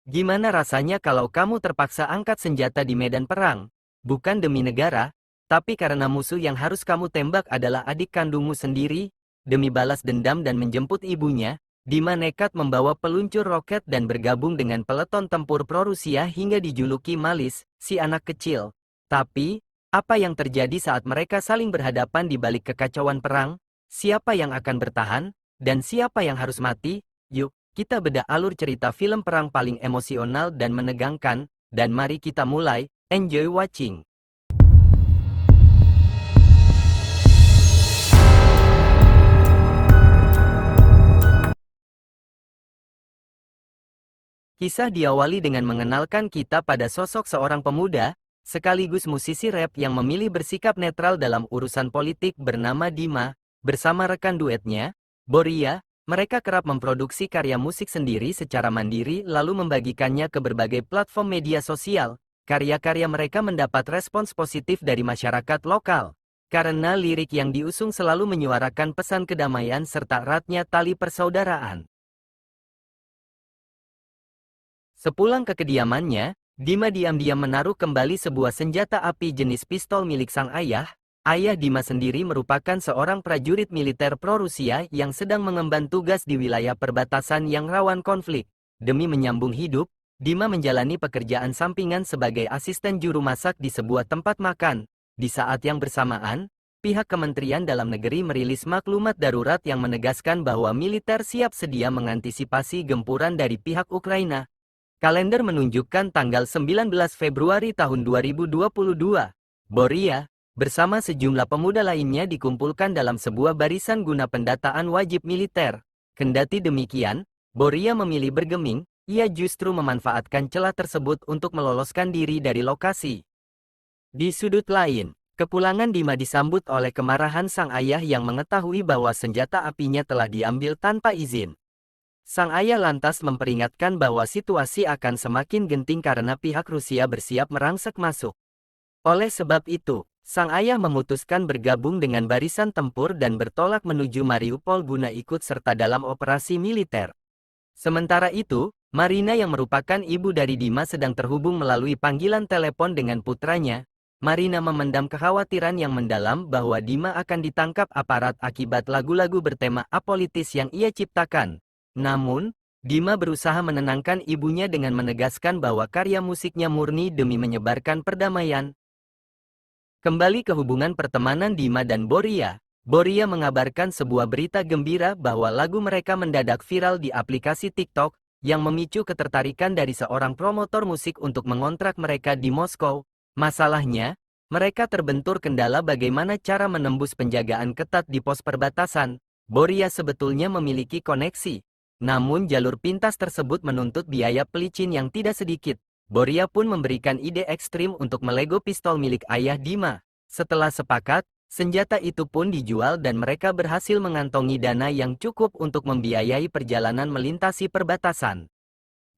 Gimana rasanya kalau kamu terpaksa angkat senjata di medan perang? Bukan demi negara, tapi karena musuh yang harus kamu tembak adalah adik kandungmu sendiri? Demi balas dendam dan menjemput ibunya, Dima nekat membawa peluncur roket dan bergabung dengan peleton tempur pro-Rusia hingga dijuluki Malis, si anak kecil. Tapi, apa yang terjadi saat mereka saling berhadapan di balik kekacauan perang? Siapa yang akan bertahan? Dan siapa yang harus mati? Yuk, kita bedah alur cerita film perang paling emosional dan menegangkan, dan mari kita mulai. Enjoy watching. Kisah diawali dengan mengenalkan kita pada sosok seorang pemuda, sekaligus musisi rap yang memilih bersikap netral dalam urusan politik bernama Dima. Bersama rekan duetnya, Boria, mereka kerap memproduksi karya musik sendiri secara mandiri lalu membagikannya ke berbagai platform media sosial. Karya-karya mereka mendapat respons positif dari masyarakat lokal. Karena lirik yang diusung selalu menyuarakan pesan kedamaian serta eratnya tali persaudaraan. Sepulang ke kediamannya, Dima diam-diam menaruh kembali sebuah senjata api jenis pistol milik sang ayah. Ayah Dima sendiri merupakan seorang prajurit militer pro-Rusia yang sedang mengemban tugas di wilayah perbatasan yang rawan konflik. Demi menyambung hidup, Dima menjalani pekerjaan sampingan sebagai asisten juru masak di sebuah tempat makan. Di saat yang bersamaan, pihak Kementerian Dalam Negeri merilis maklumat darurat yang menegaskan bahwa militer siap sedia mengantisipasi gempuran dari pihak Ukraina. Kalender menunjukkan tanggal 19 Februari tahun 2022. Boria, bersama sejumlah pemuda lainnya dikumpulkan dalam sebuah barisan guna pendataan wajib militer. Kendati demikian, Boria memilih bergeming, ia justru memanfaatkan celah tersebut untuk meloloskan diri dari lokasi. Di sudut lain, kepulangan Dima disambut oleh kemarahan sang ayah yang mengetahui bahwa senjata apinya telah diambil tanpa izin. Sang ayah lantas memperingatkan bahwa situasi akan semakin genting karena pihak Rusia bersiap merangsek masuk. Oleh sebab itu, sang ayah memutuskan bergabung dengan barisan tempur dan bertolak menuju Mariupol guna ikut serta dalam operasi militer. Sementara itu, Marina yang merupakan ibu dari Dima sedang terhubung melalui panggilan telepon dengan putranya. Marina memendam kekhawatiran yang mendalam bahwa Dima akan ditangkap aparat akibat lagu-lagu bertema apolitis yang ia ciptakan. Namun, Dima berusaha menenangkan ibunya dengan menegaskan bahwa karya musiknya murni demi menyebarkan perdamaian. Kembali ke hubungan pertemanan Dima dan Boria, Boria mengabarkan sebuah berita gembira bahwa lagu mereka mendadak viral di aplikasi TikTok, yang memicu ketertarikan dari seorang promotor musik untuk mengontrak mereka di Moskow. Masalahnya, mereka terbentur kendala bagaimana cara menembus penjagaan ketat di pos perbatasan. Boria sebetulnya memiliki koneksi. Namun jalur pintas tersebut menuntut biaya pelicin yang tidak sedikit. Boria pun memberikan ide ekstrim untuk melego pistol milik ayah Dima. Setelah sepakat, senjata itu pun dijual dan mereka berhasil mengantongi dana yang cukup untuk membiayai perjalanan melintasi perbatasan.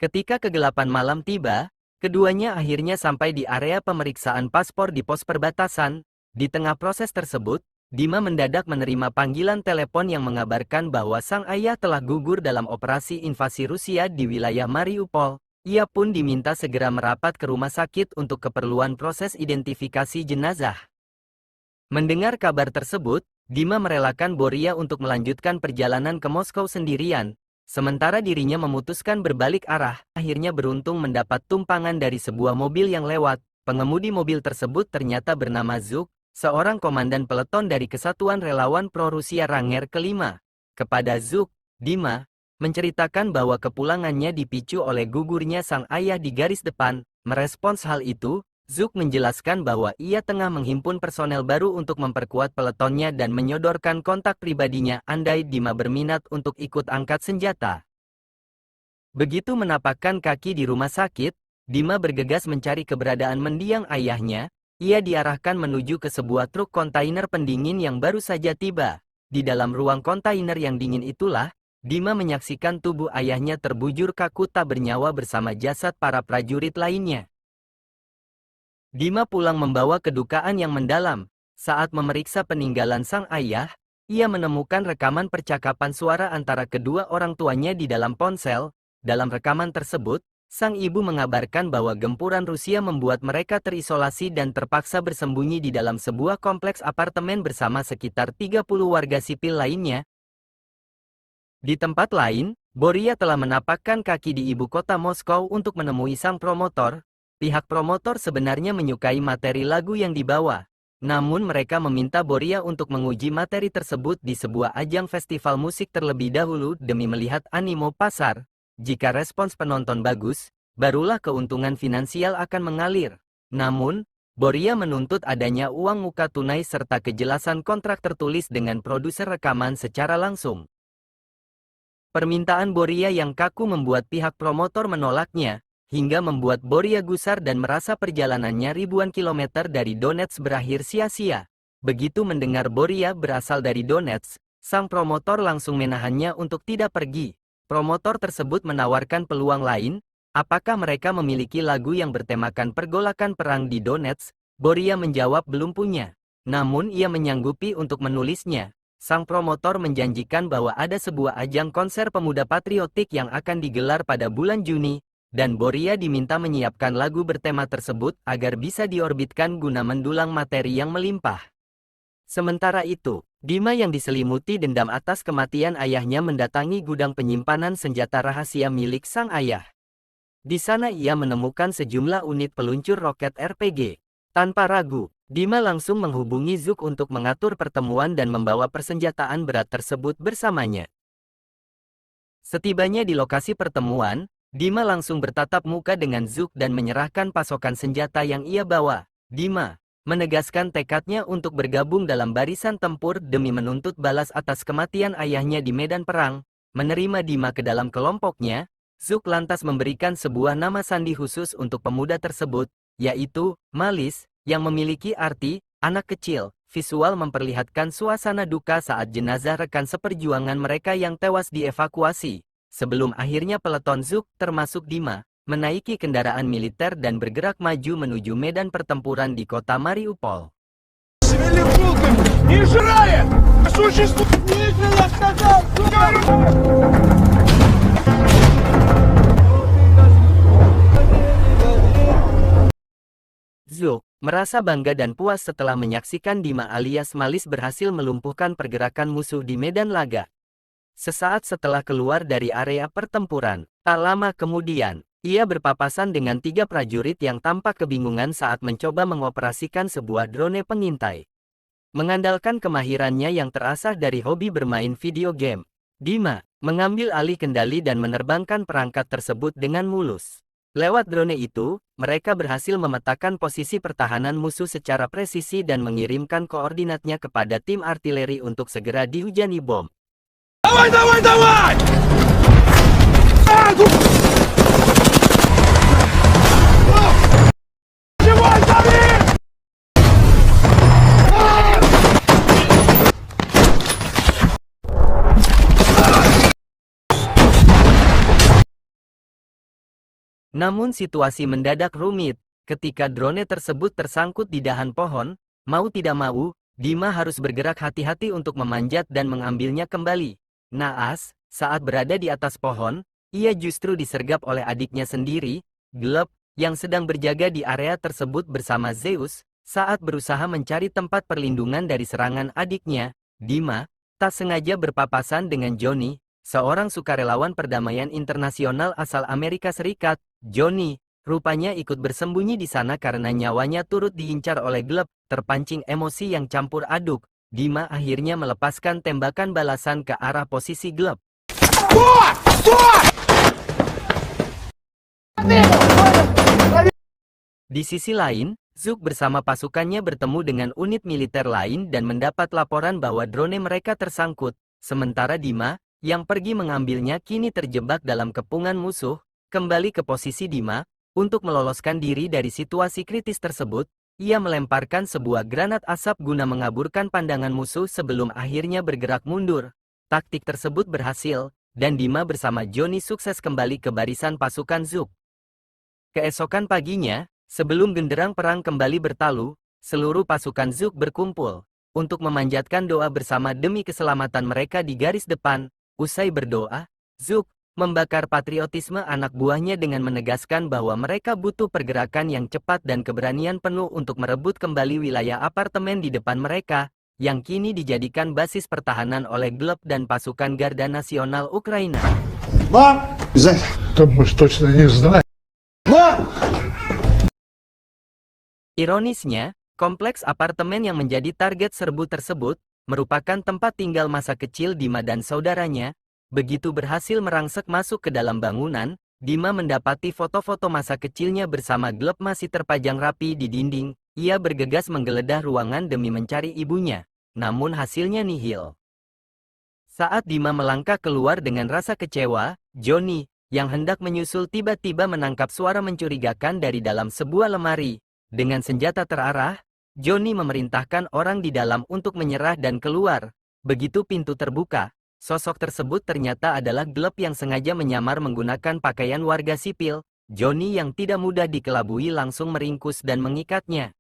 Ketika kegelapan malam tiba, keduanya akhirnya sampai di area pemeriksaan paspor di pos perbatasan. Di tengah proses tersebut, Dima mendadak menerima panggilan telepon yang mengabarkan bahwa sang ayah telah gugur dalam operasi invasi Rusia di wilayah Mariupol. Ia pun diminta segera merapat ke rumah sakit untuk keperluan proses identifikasi jenazah. Mendengar kabar tersebut, Dima merelakan Boria untuk melanjutkan perjalanan ke Moskow sendirian. Sementara dirinya memutuskan berbalik arah, akhirnya beruntung mendapat tumpangan dari sebuah mobil yang lewat. Pengemudi mobil tersebut ternyata bernama Zuk, seorang komandan peleton dari Kesatuan Relawan Pro-Rusia Ranger ke-5. Kepada Zuk, Dima menceritakan bahwa kepulangannya dipicu oleh gugurnya sang ayah di garis depan. Merespons hal itu, Zuk menjelaskan bahwa ia tengah menghimpun personel baru untuk memperkuat peletonnya dan menyodorkan kontak pribadinya andai Dima berminat untuk ikut angkat senjata. Begitu menapakkan kaki di rumah sakit, Dima bergegas mencari keberadaan mendiang ayahnya. Ia diarahkan menuju ke sebuah truk kontainer pendingin yang baru saja tiba. Di dalam ruang kontainer yang dingin itulah, Dima menyaksikan tubuh ayahnya terbujur kaku tak bernyawa bersama jasad para prajurit lainnya. Dima pulang membawa kedukaan yang mendalam. Saat memeriksa peninggalan sang ayah, ia menemukan rekaman percakapan suara antara kedua orang tuanya di dalam ponsel. Dalam rekaman tersebut, Sang ibu mengabarkan bahwa gempuran Rusia membuat mereka terisolasi dan terpaksa bersembunyi di dalam sebuah kompleks apartemen bersama sekitar 30 warga sipil lainnya. Di tempat lain, Boria telah menapakkan kaki di ibu kota Moskow untuk menemui sang promotor. Pihak promotor sebenarnya menyukai materi lagu yang dibawa. Namun mereka meminta Boria untuk menguji materi tersebut di sebuah ajang festival musik terlebih dahulu demi melihat animo pasar. Jika respons penonton bagus, barulah keuntungan finansial akan mengalir. Namun, Boria menuntut adanya uang muka tunai serta kejelasan kontrak tertulis dengan produser rekaman secara langsung. Permintaan Boria yang kaku membuat pihak promotor menolaknya, hingga membuat Boria gusar dan merasa perjalanannya ribuan kilometer dari Donetsk berakhir sia-sia. Begitu mendengar Boria berasal dari Donetsk, sang promotor langsung menahannya untuk tidak pergi. Promotor tersebut menawarkan peluang lain. Apakah mereka memiliki lagu yang bertemakan pergolakan perang di Donetsk? Boria menjawab belum punya. Namun ia menyanggupi untuk menulisnya. Sang promotor menjanjikan bahwa ada sebuah ajang konser pemuda patriotik yang akan digelar pada bulan Juni, dan Boria diminta menyiapkan lagu bertema tersebut agar bisa diorbitkan guna mendulang materi yang melimpah. Sementara itu, Dima yang diselimuti dendam atas kematian ayahnya mendatangi gudang penyimpanan senjata rahasia milik sang ayah. Di sana ia menemukan sejumlah unit peluncur roket RPG. Tanpa ragu, Dima langsung menghubungi Zuk untuk mengatur pertemuan dan membawa persenjataan berat tersebut bersamanya. Setibanya di lokasi pertemuan, Dima langsung bertatap muka dengan Zuk dan menyerahkan pasokan senjata yang ia bawa. Dima menegaskan tekadnya untuk bergabung dalam barisan tempur demi menuntut balas atas kematian ayahnya di medan perang. Menerima Dima ke dalam kelompoknya, Zuk lantas memberikan sebuah nama sandi khusus untuk pemuda tersebut, yaitu Malis, yang memiliki arti anak kecil. Visual memperlihatkan suasana duka saat jenazah rekan seperjuangan mereka yang tewas dievakuasi. Sebelum akhirnya peleton Zuk, termasuk Dima, menaiki kendaraan militer dan bergerak maju menuju medan pertempuran di kota Mariupol. Zuk merasa bangga dan puas setelah menyaksikan Dima alias Malis berhasil melumpuhkan pergerakan musuh di medan laga. Sesaat setelah keluar dari area pertempuran, tak lama kemudian, ia berpapasan dengan 3 prajurit yang tampak kebingungan saat mencoba mengoperasikan sebuah drone pengintai. Mengandalkan kemahirannya yang terasah dari hobi bermain video game, Dima mengambil alih kendali dan menerbangkan perangkat tersebut dengan mulus. Lewat drone itu, mereka berhasil memetakan posisi pertahanan musuh secara presisi dan mengirimkan koordinatnya kepada tim artileri untuk segera dihujani bom. Давай, давай, давай! Namun situasi mendadak rumit, ketika drone tersebut tersangkut di dahan pohon, mau tidak mau, Dima harus bergerak hati-hati untuk memanjat dan mengambilnya kembali. Naas, saat berada di atas pohon, ia justru disergap oleh adiknya sendiri, Gleb, yang sedang berjaga di area tersebut bersama Zeus. Saat berusaha mencari tempat perlindungan dari serangan adiknya, Dima tak sengaja berpapasan dengan Johnny, seorang sukarelawan perdamaian internasional asal Amerika Serikat. Johnny rupanya ikut bersembunyi di sana karena nyawanya turut diincar oleh Gleb. Terpancing emosi yang campur aduk, Dima akhirnya melepaskan tembakan balasan ke arah posisi Gleb. Di sisi lain, Zuk bersama pasukannya bertemu dengan unit militer lain dan mendapat laporan bahwa drone mereka tersangkut, sementara Dima, yang pergi mengambilnya kini terjebak dalam kepungan musuh. Kembali ke posisi Dima, untuk meloloskan diri dari situasi kritis tersebut, ia melemparkan sebuah granat asap guna mengaburkan pandangan musuh sebelum akhirnya bergerak mundur. Taktik tersebut berhasil, dan Dima bersama Johnny sukses kembali ke barisan pasukan Zuk. Keesokan paginya, sebelum genderang perang kembali bertalu, seluruh pasukan Zuk berkumpul untuk memanjatkan doa bersama demi keselamatan mereka di garis depan. Usai berdoa, Zuk membakar patriotisme anak buahnya dengan menegaskan bahwa mereka butuh pergerakan yang cepat dan keberanian penuh untuk merebut kembali wilayah apartemen di depan mereka, yang kini dijadikan basis pertahanan oleh GLUB dan pasukan Garda Nasional Ukraina. Мам! Да мы ж точно не знаем. Мам! Ironisnya, kompleks apartemen yang menjadi target serbu tersebut merupakan tempat tinggal masa kecil Dima dan saudaranya. Begitu berhasil merangsek masuk ke dalam bangunan, Dima mendapati foto-foto masa kecilnya bersama GLUB masih terpajang rapi di dinding. Ia bergegas menggeledah ruangan demi mencari ibunya, namun hasilnya nihil. Saat Dima melangkah keluar dengan rasa kecewa, Johnny, yang hendak menyusul tiba-tiba menangkap suara mencurigakan dari dalam sebuah lemari. Dengan senjata terarah, Johnny memerintahkan orang di dalam untuk menyerah dan keluar. Begitu pintu terbuka, sosok tersebut ternyata adalah GLUB yang sengaja menyamar menggunakan pakaian warga sipil. Johnny yang tidak mudah dikelabui langsung meringkus dan mengikatnya.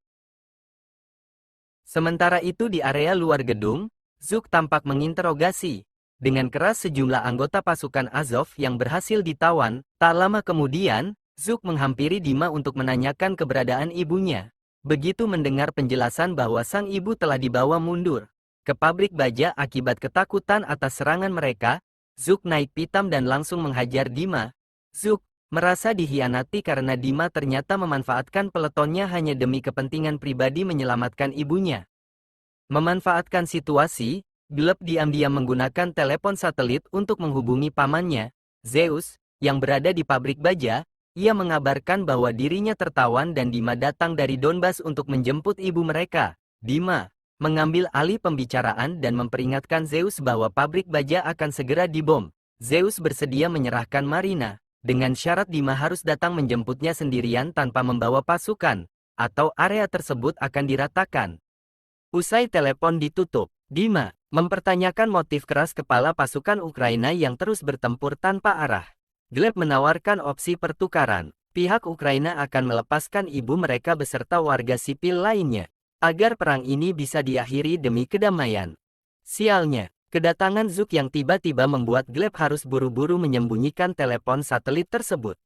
Sementara itu di area luar gedung, Zuk tampak menginterogasi dengan keras sejumlah anggota pasukan Azov yang berhasil ditawan. Tak lama kemudian, Zuk menghampiri Dima untuk menanyakan keberadaan ibunya. Begitu mendengar penjelasan bahwa sang ibu telah dibawa mundur ke pabrik baja akibat ketakutan atas serangan mereka, Zuk naik pitam dan langsung menghajar Dima. Zuk merasa dihianati karena Dima ternyata memanfaatkan peletonnya hanya demi kepentingan pribadi menyelamatkan ibunya. Memanfaatkan situasi, GLUB diam-diam menggunakan telepon satelit untuk menghubungi pamannya, Zeus, yang berada di pabrik baja. Ia mengabarkan bahwa dirinya tertawan dan Dima datang dari Donbas untuk menjemput ibu mereka. Dima mengambil alih pembicaraan dan memperingatkan Zeus bahwa pabrik baja akan segera dibom. Zeus bersedia menyerahkan Marina, dengan syarat Dima harus datang menjemputnya sendirian tanpa membawa pasukan, atau area tersebut akan diratakan. Usai telepon ditutup, Dima mempertanyakan motif keras kepala pasukan Ukraina yang terus bertempur tanpa arah. GLUB menawarkan opsi pertukaran. Pihak Ukraina akan melepaskan ibu mereka beserta warga sipil lainnya, agar perang ini bisa diakhiri demi kedamaian. Sialnya, kedatangan Zuk yang tiba-tiba membuat GLUB harus buru-buru menyembunyikan telepon satelit tersebut.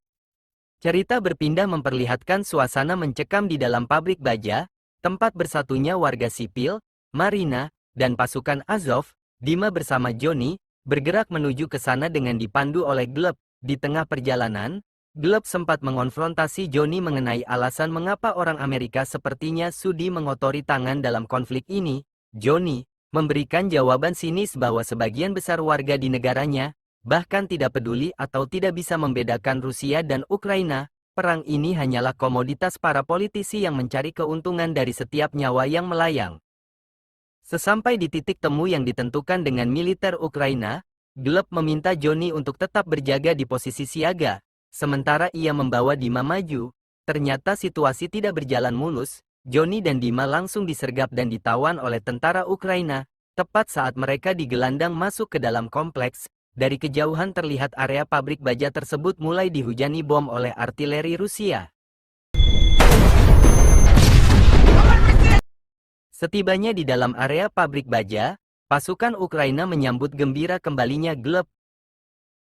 Cerita berpindah memperlihatkan suasana mencekam di dalam pabrik baja, tempat bersatunya warga sipil, Marina, dan pasukan Azov. Dima bersama Johnny bergerak menuju ke sana dengan dipandu oleh GLUB. Di tengah perjalanan, GLUB sempat mengonfrontasi Johnny mengenai alasan mengapa orang Amerika sepertinya sudi mengotori tangan dalam konflik ini. Johnny memberikan jawaban sinis bahwa sebagian besar warga di negaranya bahkan tidak peduli atau tidak bisa membedakan Rusia dan Ukraina. Perang ini hanyalah komoditas para politisi yang mencari keuntungan dari setiap nyawa yang melayang. Sesampai di titik temu yang ditentukan dengan militer Ukraina, GLUB meminta Johnny untuk tetap berjaga di posisi siaga, sementara ia membawa Dima maju. Ternyata situasi tidak berjalan mulus. Johnny dan Dima langsung disergap dan ditawan oleh tentara Ukraina. Tepat saat mereka digelandang masuk ke dalam kompleks, dari kejauhan terlihat area pabrik baja tersebut mulai dihujani bom oleh artileri Rusia. Setibanya di dalam area pabrik baja, pasukan Ukraina menyambut gembira kembalinya GLUB.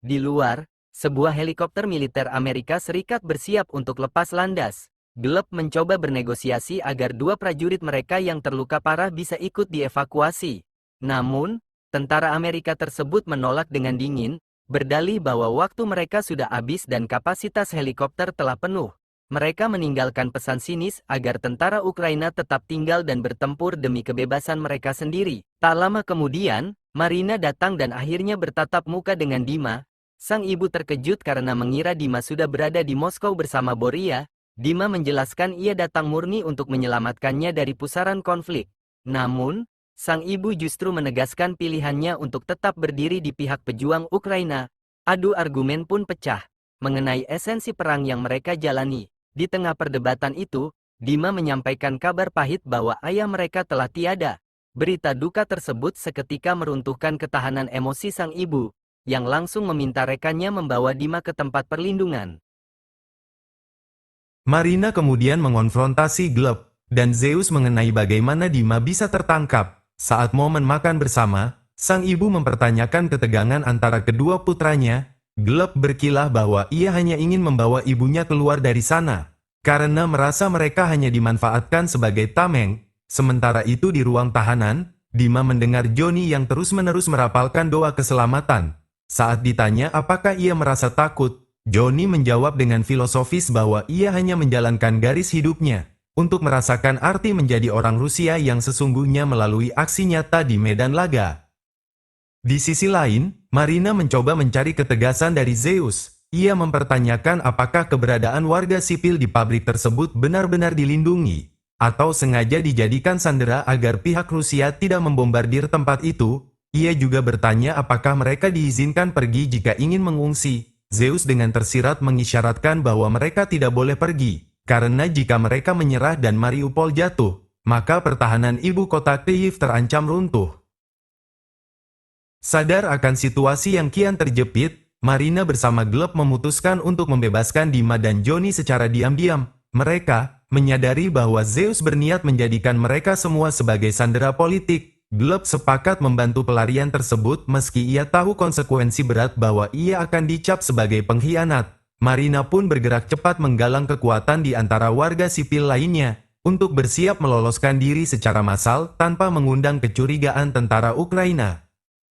Di luar, sebuah helikopter militer Amerika Serikat bersiap untuk lepas landas. GLUB mencoba bernegosiasi agar dua prajurit mereka yang terluka parah bisa ikut dievakuasi. Namun, tentara Amerika tersebut menolak dengan dingin, berdalih bahwa waktu mereka sudah habis dan kapasitas helikopter telah penuh. Mereka meninggalkan pesan sinis agar tentara Ukraina tetap tinggal dan bertempur demi kebebasan mereka sendiri. Tak lama kemudian, Marina datang dan akhirnya bertatap muka dengan Dima. Sang ibu terkejut karena mengira Dima sudah berada di Moskow bersama Boria. Dima menjelaskan ia datang murni untuk menyelamatkannya dari pusaran konflik. Namun, sang ibu justru menegaskan pilihannya untuk tetap berdiri di pihak pejuang Ukraina. Adu argumen pun pecah mengenai esensi perang yang mereka jalani. Di tengah perdebatan itu, Dima menyampaikan kabar pahit bahwa ayah mereka telah tiada. Berita duka tersebut seketika meruntuhkan ketahanan emosi sang ibu, yang langsung meminta rekannya membawa Dima ke tempat perlindungan. Marina kemudian mengonfrontasi GLUB dan Zeus mengenai bagaimana Dima bisa tertangkap. Saat momen makan bersama, sang ibu mempertanyakan ketegangan antara kedua putranya. Gleb berkilah bahwa ia hanya ingin membawa ibunya keluar dari sana, karena merasa mereka hanya dimanfaatkan sebagai tameng. Sementara itu di ruang tahanan, Dima mendengar Johnny yang terus-menerus merapalkan doa keselamatan. Saat ditanya apakah ia merasa takut, Johnny menjawab dengan filosofis bahwa ia hanya menjalankan garis hidupnya untuk merasakan arti menjadi orang Rusia yang sesungguhnya melalui aksi nyata di medan laga. Di sisi lain, Marina mencoba mencari ketegasan dari Zeus. Ia mempertanyakan apakah keberadaan warga sipil di pabrik tersebut benar-benar dilindungi, atau sengaja dijadikan sandera agar pihak Rusia tidak membombardir tempat itu. Ia juga bertanya apakah mereka diizinkan pergi jika ingin mengungsi. Zeus dengan tersirat mengisyaratkan bahwa mereka tidak boleh pergi, karena jika mereka menyerah dan Mariupol jatuh, maka pertahanan ibu kota Kyiv terancam runtuh. Sadar akan situasi yang kian terjepit, Marina bersama Gleb memutuskan untuk membebaskan Dima dan Johnny secara diam-diam. Mereka menyadari bahwa Zeus berniat menjadikan mereka semua sebagai sandera politik. Gleb sepakat membantu pelarian tersebut meski ia tahu konsekuensi berat bahwa ia akan dicap sebagai pengkhianat. Marina pun bergerak cepat menggalang kekuatan di antara warga sipil lainnya untuk bersiap meloloskan diri secara massal tanpa mengundang kecurigaan tentara Ukraina.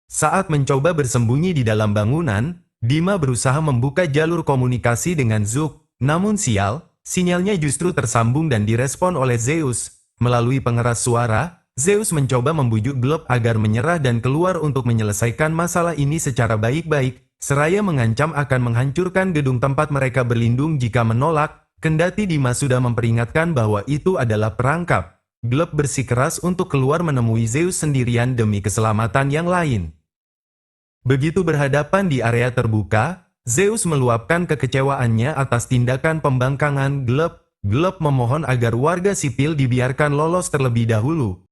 Saat mencoba bersembunyi di dalam bangunan, Dima berusaha membuka jalur komunikasi dengan Zuk. Namun sinyalnya justru tersambung dan direspon oleh Zeus. Melalui pengeras suara, Zeus mencoba membujuk Gleb agar menyerah dan keluar untuk menyelesaikan masalah ini secara baik-baik, seraya mengancam akan menghancurkan gedung tempat mereka berlindung jika menolak, kendati Dima sudah memperingatkan bahwa itu adalah perangkap. Gleb bersikeras untuk keluar menemui Zeus sendirian demi keselamatan yang lain. Begitu berhadapan di area terbuka, Zeus meluapkan kekecewaannya atas tindakan pembangkangan Gleb. Gleb memohon agar warga sipil dibiarkan lolos terlebih dahulu.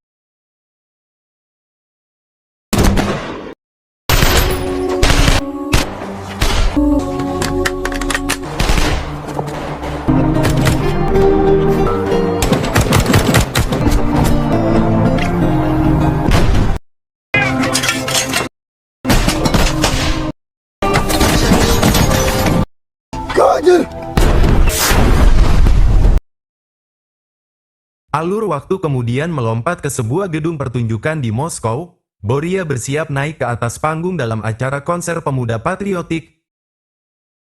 Alur waktu kemudian melompat ke sebuah gedung pertunjukan di Moskow. Boria bersiap naik ke atas panggung dalam acara konser pemuda patriotik.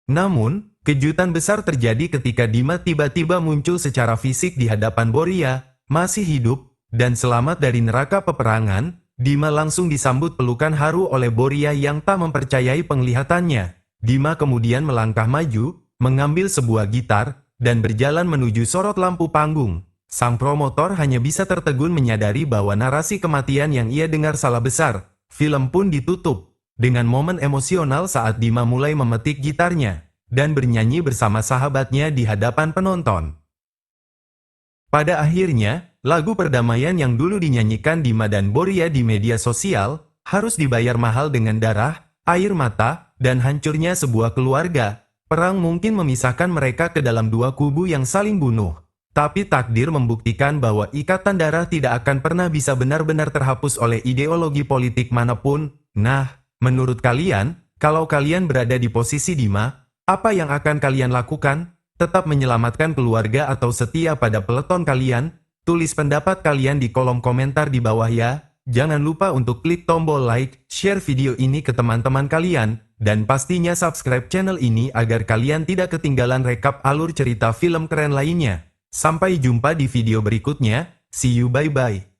Namun, kejutan besar terjadi ketika Dima tiba-tiba muncul secara fisik di hadapan Boria, masih hidup, dan selamat dari neraka peperangan. Dima langsung disambut pelukan haru oleh Boria yang tak mempercayai penglihatannya. Dima kemudian melangkah maju, mengambil sebuah gitar, dan berjalan menuju sorot lampu panggung. Sang promotor hanya bisa tertegun menyadari bahwa narasi kematian yang ia dengar salah besar. Film pun ditutup dengan momen emosional saat Dima mulai memetik gitarnya dan bernyanyi bersama sahabatnya di hadapan penonton. Pada akhirnya, lagu perdamaian yang dulu dinyanyikan Dima dan Boria di media sosial harus dibayar mahal dengan darah, air mata, dan hancurnya sebuah keluarga. Perang mungkin memisahkan mereka ke dalam dua kubu yang saling bunuh. Tapi takdir membuktikan bahwa ikatan darah tidak akan pernah bisa benar-benar terhapus oleh ideologi politik manapun. Nah, menurut kalian, kalau kalian berada di posisi Dima, apa yang akan kalian lakukan? Tetap menyelamatkan keluarga atau setia pada peleton kalian? Tulis pendapat kalian di kolom komentar di bawah ya. Jangan lupa untuk klik tombol like, share video ini ke teman-teman kalian, dan pastinya subscribe channel ini agar kalian tidak ketinggalan rekap alur cerita film keren lainnya. Sampai jumpa di video berikutnya, see you bye-bye.